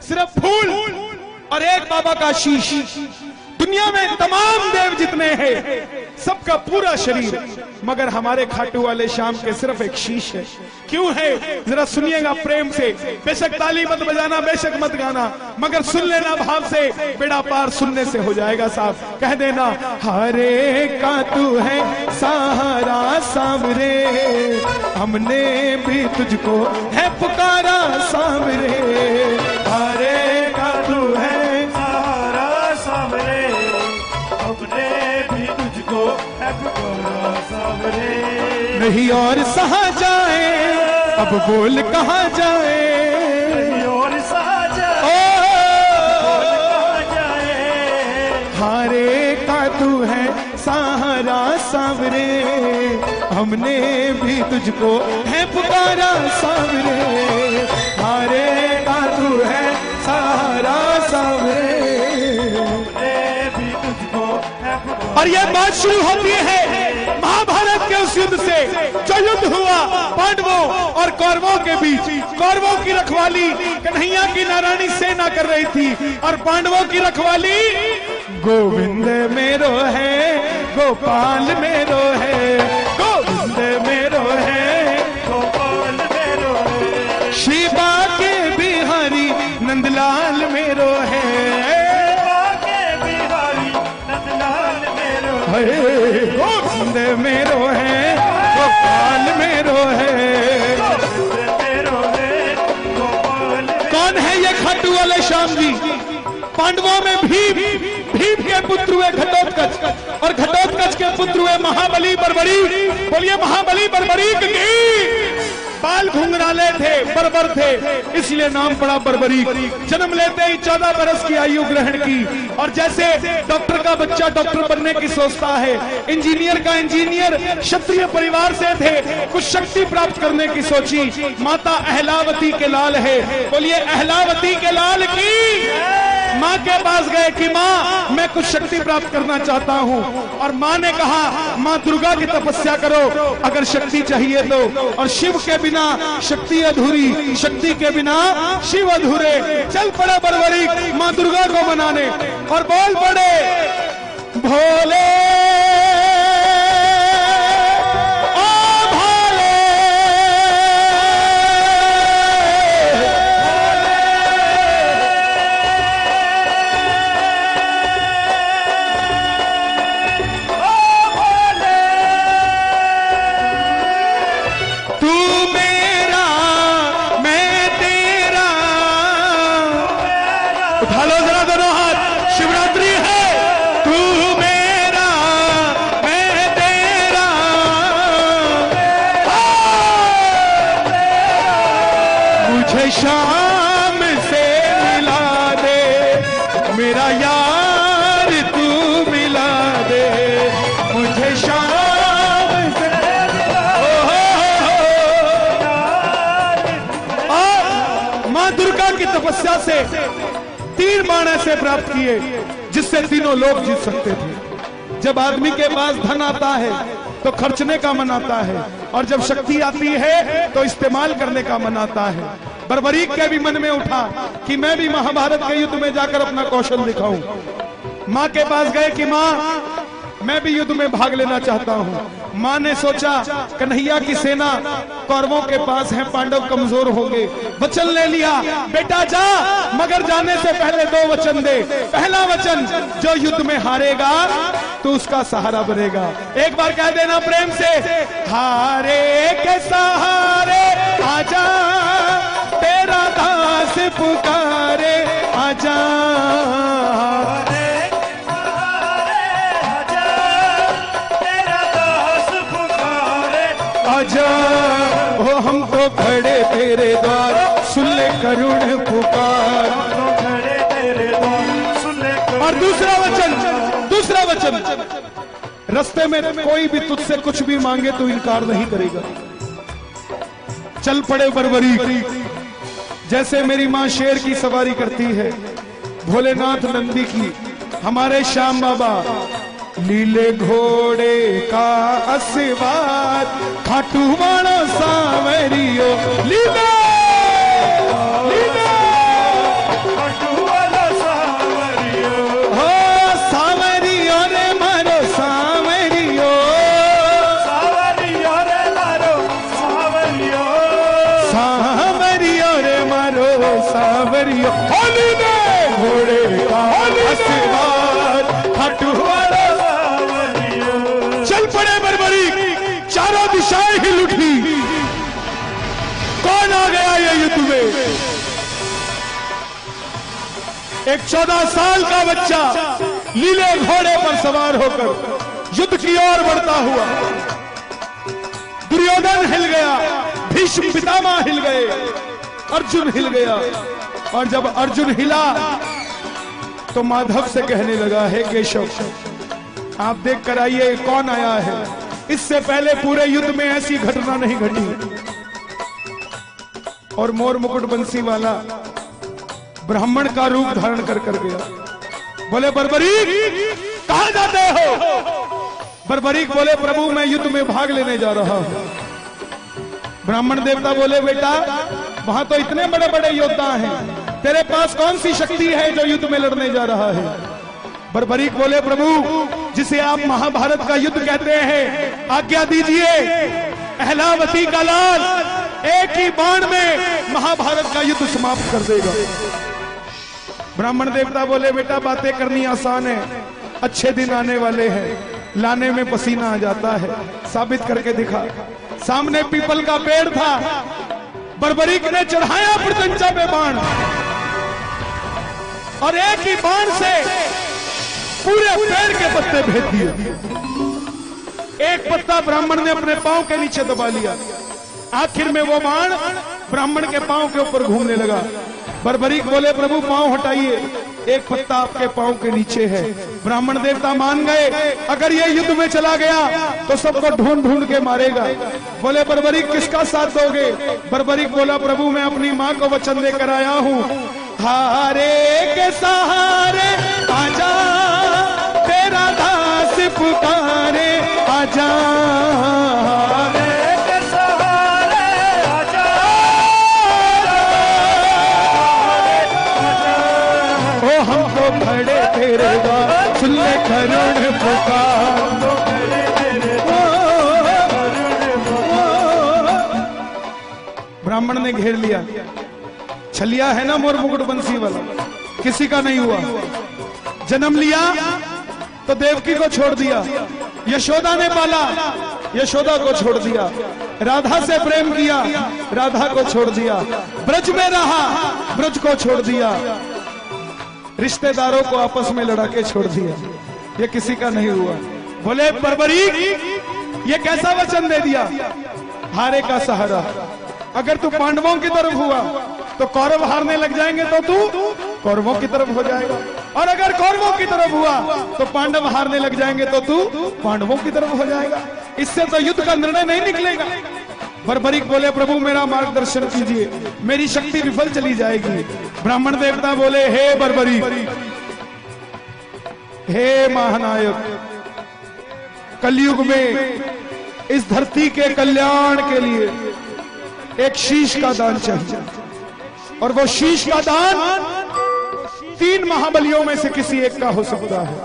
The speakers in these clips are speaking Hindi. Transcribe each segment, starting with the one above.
सिर्फ फूल और एक बाबा का शीश। दुनिया में तमाम देव जितने हैं सबका पूरा शरीर, मगर हमारे खाटू वाले श्याम के सिर्फ एक शीश है। क्यों है जरा सुनिएगा प्रेम से। बेशक ताली मत बजाना, बेशक मत गाना, मगर सुन लेना भाव से, बेड़ा पार सुनने से हो जाएगा साहब। कह देना हरे का तू है सहारा सामरे, हमने भी तुझको है पुकारा सामरे। हरे का तू है सहारा सामरे, हमने भी तुझको है पुकारा सामरे। नहीं और सहा जाए, अब बोल कहाँ जाए, नहीं और सहा जाए, बोल कहाँ जाए। हारे का तू है सहारा सावरे, हमने भी तुझको है पुकारा सावरे। हारे का तू है सहारा सावरे, हमने भी तुझको है पुकारा। और ये बात शुरू होती है महाभारत के उस युद्ध से जो युद्ध हुआ पांडवों और कौरवों के बीच। कौरवों की रखवाली कन्हैया की नारायणी सेना कर रही थी और पांडवों की रखवाली गोविंद मेरो है, गोपाल मेरो है, गोविंद मेरो है, गोपाल मेरो है। शिवा के बिहारी नंदलाल मेरो है, के बिहारी नंदलाल मेरो हे गोविंद मेरो है, गोपाल मेरो है। मेरो है, गोपाल। कौन है ये खाटू वाले श्याम जी? पांडवों में भीम, भीम के पुत्र हुए घटोत्कच और घटोत्कच के पुत्र हुए महाबली बर्बरी। बोलिए महाबली बर्बरी की। बाल घुंघराले थे, बर्बर थे, इसलिए नाम पड़ा बर्बरी। जन्म लेते ही 14 बरस की आयु ग्रहण की, और जैसे डॉक्टर का बच्चा डॉक्टर बनने की सोचता है, इंजीनियर का इंजीनियर क्षत्रिय परिवार से थे, कुछ शक्ति प्राप्त करने की सोची। माता अहलावती के लाल है, बोलिए अहलावती के लाल की। माँ के पास गए कि माँ मैं कुछ शक्ति प्राप्त करना चाहता हूँ, और माँ ने कहा माँ दुर्गा की तपस्या करो अगर शक्ति चाहिए तो। और शिव के बिना शक्ति अधूरी, शक्ति के बिना शिव अधूरे। चल पड़े बर्बरी माँ दुर्गा को मनाने और बोल पड़े भोले शाम से मिला दे, मेरा यार तू मिला दे मुझे शाम से। और माँ दुर्गा की तपस्या से 3 बाण ऐसे प्राप्त किए जिससे तीनों लोग जीत सकते थे। जब आदमी के पास धन आता है तो खर्चने का मन आता है, और जब शक्ति आती है तो इस्तेमाल करने का मन आता है। बर्बरीक के भी मन में उठा कि मैं भी महाभारत के युद्ध में जाकर अपना कौशल दिखाऊं। माँ के पास गए कि माँ मैं भी युद्ध में भाग लेना चाहता हूँ। माँ ने सोचा कन्हैया की सेना कौरवों के पास है, पांडव कमजोर होंगे। वचन ले लिया बेटा जा, मगर जाने से पहले 2 वचन दे। पहला वचन जो युद्ध में हारेगा तो उसका सहारा बनेगा। एक बार कह देना प्रेम से, हारे के सहारे आजा तेरा दास पुकारे आजा। आजा ओ हम तो खड़े तेरे द्वार, सुन ले करुण पुकार। खड़े तेरे द्वार, सुन ले करुण। और दूसरा वचन रस्ते में कोई भी तुझसे कुछ भी मांगे तो इनकार नहीं करेगा। चल पड़े बर्बरी। जैसे मेरी माँ शेर की सवारी करती है, भोलेनाथ नंदी की, हमारे श्याम बाबा लीले घोड़े का असवार, खाटू वाला सावरियो लीले लीले सावरियो होली में घोड़े का आशीर्वाद खाटू वाला सावरियो। चल पड़े बरबरी, चारों दिशाएं हिल उठी। कौन आ गया ये युद्ध में? एक 14 साल का बच्चा लीले घोड़े पर सवार होकर युद्ध की ओर बढ़ता हुआ। दुर्योधन हिल गया, भीष्म पितामह हिल गए, अर्जुन हिल गया। और जब अर्जुन हिला तो माधव से कहने लगा, हे केशव, आप देख कर आइए कौन आया है। इससे पहले पूरे युद्ध में ऐसी घटना नहीं घटी। और मोर मुकुट बंसी वाला ब्राह्मण का रूप धारण कर गया। बोले बर्बरीक कहां जाते हो? बर्बरीक बोले, प्रभु मैं युद्ध में भाग लेने जा रहा हूं। ब्राह्मण देवता बोले, बेटा वहां तो इतने बड़े बड़े योद्धा हैं, तेरे पास कौन सी शक्ति है जो युद्ध में लड़ने जा रहा है? बर्बरीक बोले, प्रभु जिसे आप महाभारत का युद्ध कहते हैं, आज्ञा दीजिए अहलावती का लाल एक ही बाण में महाभारत का युद्ध समाप्त कर देगा। ब्राह्मण देवता बोले, बेटा बातें करनी आसान है, अच्छे दिन आने वाले हैं, लाने में पसीना आ जाता है, साबित करके दिखा। सामने पीपल का पेड़ था, बर्बरीक ने चढ़ाया प्रत्यंचा पे बाण और एक ही बाण से पूरे पेड़ के पत्ते भेद दिए। एक पत्ता ब्राह्मण ने अपने पांव के नीचे दबा लिया। आखिर में वो बाण ब्राह्मण के पांव के ऊपर घूमने लगा। बर्बरीक बोले, प्रभु पांव हटाइए, एक पत्ता आपके पांव के नीचे है। ब्राह्मण देवता मान गए, अगर ये युद्ध में चला गया तो सबको ढूंढ ढूंढ के मारेगा। बोले बर्बरीक किसका साथ दोगे? बर्बरीक बोला, प्रभु मैं अपनी माँ को वचन देकर आया हूँ, हारे के सहारे आजा, तेरा दास पुकारे आजा। खड़े तेरे द्वार सुन ले करुण पुकार। ब्राह्मण ने घेर लिया। छलिया है ना मोर मुकुट बंसी वाला, किसी का नहीं हुआ। जन्म लिया तो देवकी को छोड़ दिया, यशोदा ने पाला, यशोदा को छोड़ दिया। राधा से प्रेम किया, राधा को छोड़ दिया। ब्रज में रहा, ब्रज को छोड़ दिया। रिश्तेदारों को आपस में लड़ा के छोड़ दिया। ये किसी का नहीं हुआ। बोले बर्बरीक ये कैसा वचन दे दिया, हारे का सहारा। अगर तू पांडवों की तरफ हुआ तो कौरव हारने लग जाएंगे तो तू कौरवों की तरफ हो जाएगा, और अगर कौरवों की तरफ हुआ तो पांडव हारने लग जाएंगे तो तू पांडवों की तरफ हो जाएगा। इससे तो युद्ध का निर्णय नहीं निकलेगा। बर्बरीक बोले, प्रभु मेरा मार्गदर्शन कीजिए, मेरी शक्ति विफल चली जाएगी। ब्राह्मण देवता बोले, हे बर्बरीक, हे महानायक, कलयुग में इस धरती के कल्याण के लिए एक शीश का दान चाहिए, और वो शीश का दान 3 महाबलियों में से किसी एक का हो सकता है।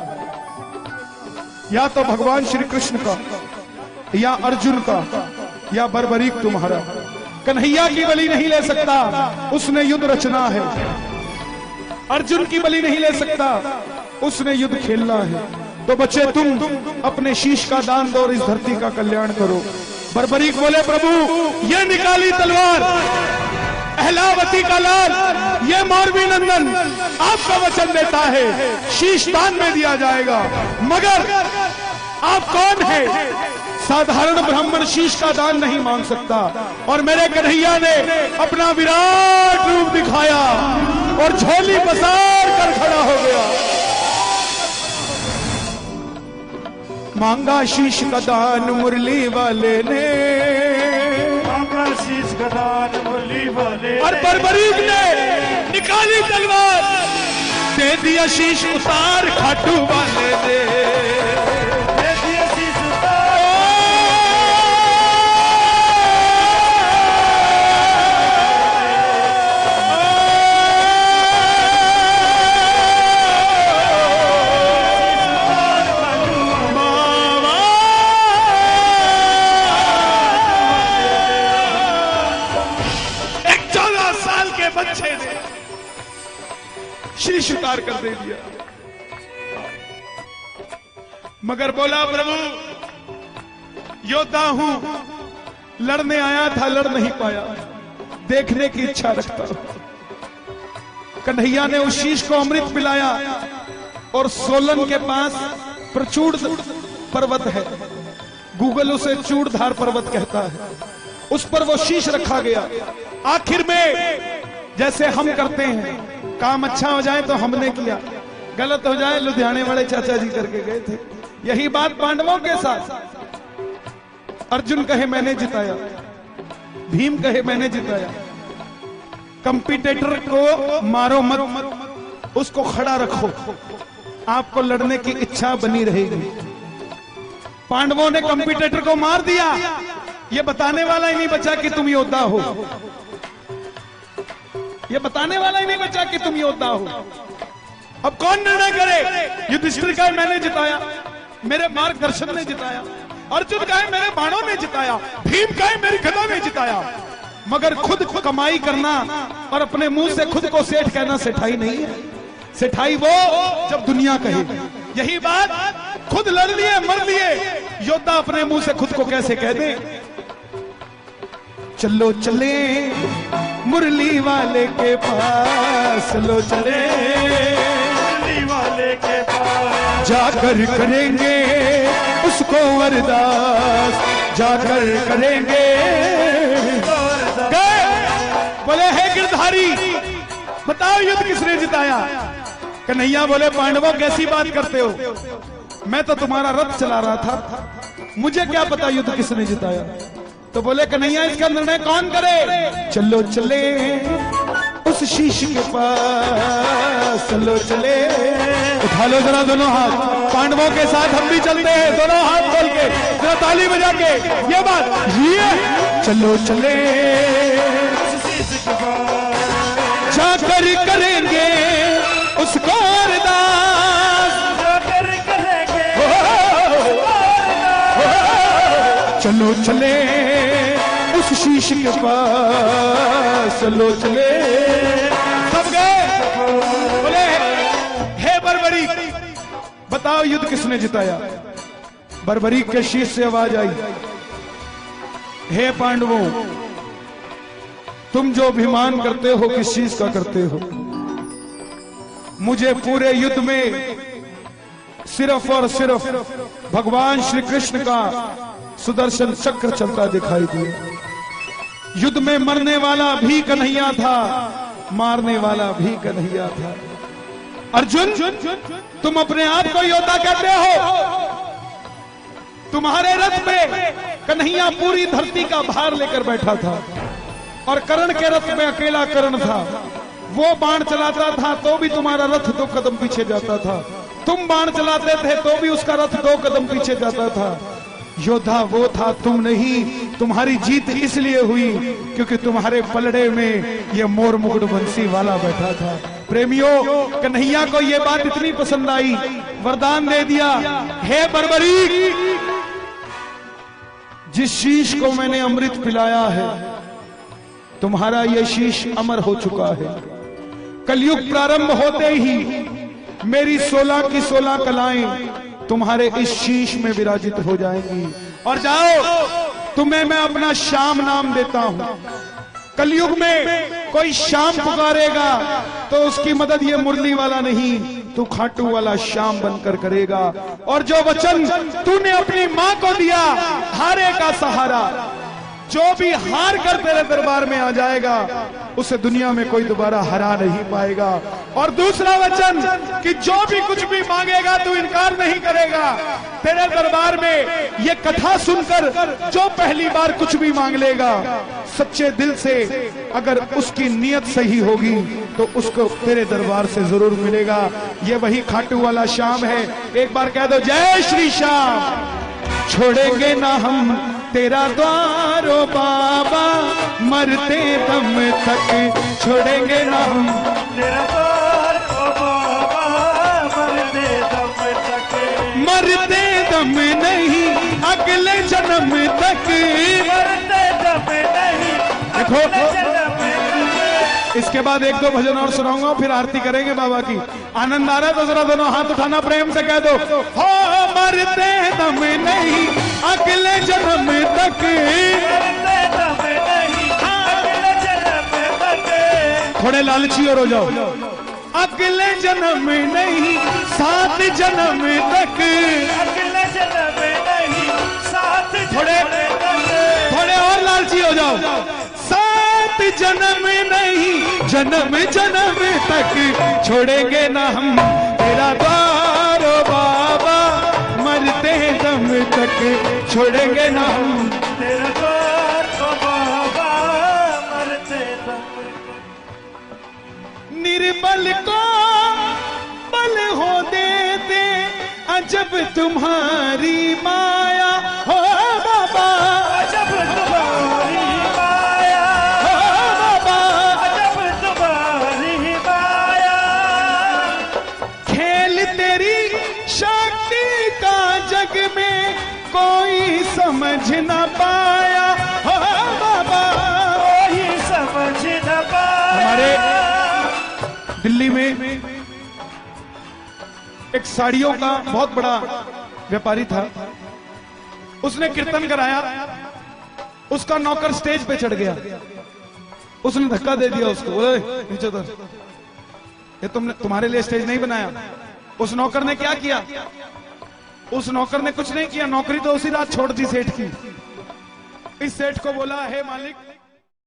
या तो भगवान श्री कृष्ण का, या अर्जुन का, या बर्बरीक तुम्हारा। कन्हैया की बलि नहीं ले सकता, उसने युद्ध रचना है। अर्जुन की बलि नहीं ले सकता, उसने युद्ध खेलना है। तो बच्चे तुम अपने शीश का दान दो और इस धरती का कल्याण करो। बर्बरीक बोले, प्रभु ये निकाली तलवार अहलावती का लाल, ये मौरवी नंदन आपका वचन देता है शीश दान में दिया जाएगा। मगर आप कौन है? साधारण ब्राह्मण शीश का दान नहीं मांग सकता, और मेरे कन्हैया ने अपना विराट रूप दिखाया और झोली पसार कर खड़ा हो गया। मांगा शीश का दान मुरली वाले ने, मांगा शीश का दान मुरली वाले, और बर्बरीक ने निकाली तलवार, दे दिया शीश उतार खाटू वाले ने। दे दिया शीश उतार। शीश उतार कर दे दिया। मगर बोला प्रभु योद्धा हूं, लड़ने आया था, लड़ नहीं पाया, देखने की इच्छा रखता हूं। कन्हैया ने उस शीश को अमृत पिलाया और सोलन के पास प्रचूड़ पर्वत है, गूगल उसे चूड़धार पर्वत कहता है, उस पर वो शीश रखा गया। आखिर में जैसे हम करते हैं, काम अच्छा हो जाए तो हमने किया, गलत हो जाए लुधियाने वाले चाचा जी करके गए थे। यही बात पांडवों के साथ। अर्जुन कहे मैंने जिताया, भीम कहे मैंने जिताया। कंपटीटर को मारो मत, उसको खड़ा रखो, आपको लड़ने की इच्छा बनी रहेगी। पांडवों ने कंपटीटर को मार दिया, ये बताने वाला ही नहीं बचा कि तुम योद्धा हो, ये बताने वाला ही नहीं बचा कि तुम योद्धा हो। अब कौन निर्णय करे? युधिष्ठिर का मैंने जिताया, मेरे मार्गदर्शन ने जिताया। अर्जुन का मेरे बाणों ने जिताया। भीम का मेरी गदा ने जिताया। मगर खुद कमाई करना और अपने मुंह से खुद को सेठ कहना सेठाई नहीं है। सेठाई वो जब दुनिया कहे। यही बात खुद लड़ लिए मर लिए योद्धा अपने मुंह से खुद को कैसे कह दे। चलो चले मुरली वाले के पास, चलो चले मुरली वाले के पास, जाकर करेंगे उसको अरदास, जाकर करेंगे। गए बोले हे गिरधारी बताओ युद्ध किसने जिताया? कन्हैया बोले पांडवों कैसी बात करते हो, मैं तो तुम्हारा रथ चला रहा था, मुझे क्या पता युद्ध किसने जिताया। तो बोले कन्हैया इसका निर्णय कौन करे? चलो चले उस शीश के पास, चलो चले। उठा लो जरा दोनों हाथ, पांडवों के साथ हम भी चलते हैं, दोनों हाथ खोल के जरा ताली बजा के ये बात ये चलो चले जाकर करेंगे उसको अरदास, जाकर करेंगे चलो चले उस शीश के पास, चलो चले। सब गए। बोले हे बर्बरीक बताओ युद्ध किसने जिताया? बर्बरीक के शीश से आवाज आई, हे पांडवों तुम जो अभिमान करते हो किस चीज का करते हो? मुझे पूरे युद्ध में सिर्फ और सिर्फ भगवान श्री कृष्ण का सुदर्शन चक्र चलता दिखाई दिया। युद्ध में मरने वाला भी कन्हैया था, मारने वाला भी कन्हैया था। अर्जुन तुम अपने आप को योद्धा कहते हो, तुम्हारे रथ पे कन्हैया पूरी धरती का भार लेकर बैठा था और कर्ण के रथ में अकेला कर्ण था। वो बाण चलाता था तो भी तुम्हारा रथ 2 कदम पीछे जाता था, तुम बाण चलाते थे तो भी उसका रथ 2 कदम पीछे जाता था। योद्धा वो था, तुम नहीं। तुम्हारी जीत इसलिए हुई क्योंकि तुम्हारे पलड़े में ये मोर मुकुट बंसी वाला बैठा था। प्रेमियों कन्हैया को ये बात इतनी पसंद आई, वरदान दे दिया, हे बर्बरी जिस शीश को मैंने अमृत पिलाया है तुम्हारा ये शीश अमर हो चुका है। कलयुग प्रारंभ होते ही मेरी 16 की 16 कलाएं तुम्हारे इस शीश में विराजित हो जाएंगी। और जाओ तुम्हें मैं अपना श्याम नाम देता हूं। कलयुग में कोई श्याम पुकारेगा तो उसकी मदद ये मुरली वाला नहीं, तू खाटू वाला श्याम बनकर करेगा। और जो वचन तूने अपनी मां को दिया, हारे का सहारा, जो भी हार कर तेरे दरबार में आ जाएगा उसे दुनिया में कोई दोबारा हरा नहीं पाएगा। और दूसरा वचन कि जो भी कुछ भी मांगेगा तू इनकार नहीं करेगा। तेरे दरबार में ये कथा सुनकर जो पहली बार कुछ भी मांग लेगा सच्चे दिल से, अगर उसकी नियत सही होगी तो उसको तेरे दरबार से जरूर मिलेगा। ये वही खाटू वाला श्याम है। एक बार कह दो जय श्री श्याम। छोड़ेंगे ना हम तेरा द्वारो बाबा, मरते दम तक छोड़ेंगे ना हम तेरा द्वार ओ बाबा, मरते दम तक, मरते दम नहीं अगले जन्म तक, मरते दम नहीं देखो अगले जन्म तक। इसके बाद एक दो भजन और सुनाऊंगा, फिर आरती करेंगे बाबा की। आनंद आ रहा है तो जरा दोनों हाथ उठाना, प्रेम से कह दो, हो मरते दम नहीं अगले जन्म तक, थोड़े लालची और हो जाओ, अगले जन्म नहीं 7 जन्म तक, अगले जन्म नहीं 7 थोड़े और लालची हो जाओ, 7 जन्म नहीं जन्म जन्म तक छोड़ेंगे ना हम तेरा द्वार ओ बाबा, मरते दम तक छोड़ेंगे ना हम तेरा द्वार ओ बाबा, मरते दम। निर्बल को बल हो देते अजब तुम्हारी माया हो बाबा, अजब तुम्हारी माया, हो बाबा, अजब तुम्हारी माया, खेल तेरी शक्ति का जग में कोई समझ न पाया हो बाबा, कोई समझ न पाया। हमारे दिल्ली में एक साड़ियों का बहुत बड़ा व्यापारी था, उसने कीर्तन कराया, उसका नौकर स्टेज पे चढ़ गया, उसने धक्का दे दिया उसको, बोले नीचे उतर, ये तुम्हारे लिए स्टेज नहीं बनाया। उस नौकर ने क्या किया? उस नौकर ने कुछ नहीं किया, नौकरी तो उसी रात छोड़ दी सेठ की। इस सेठ को बोला, हे मालिक